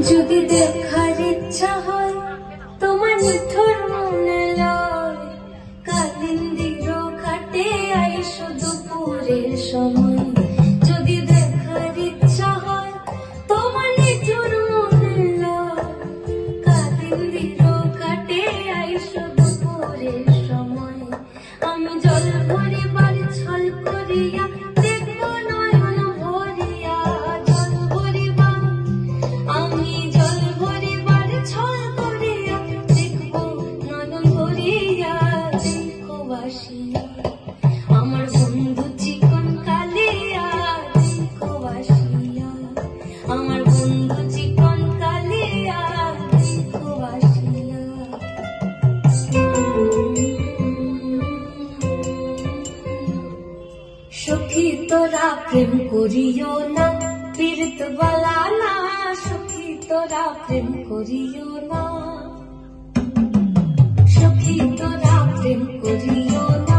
যদি দেখার ইচ্ছা হয় তোমার নিঠুর মনে লয়, কালিন্দির ঘাটে আইসো দুপুরের সময়। যদি দেখার ইচ্ছা হয় তোমার নিঠুর মনে লয়, কালিন্দির ঘাটে আইসো দুপুরের সময়। আমি জল ভরিবার ছল করিয়া দেখবো নয়ন ভরিয়া, জল ভরিবা আমি জল ভরিবার ছল করিয়া দেখবো নয়ন ভরিয়া। দেখো বাসিয়া আমার বন্ধু চিকন কালিয়া, দেখো বাসিয়া আমার বন্ধু চিকন কালিয়া, দেখো বাসিয়া। সখী তোরা প্রেম করিও না, পীড়িত বালা না। সখী তোরা প্রেম করিও না, সখী তোরা প্রেম করিও না।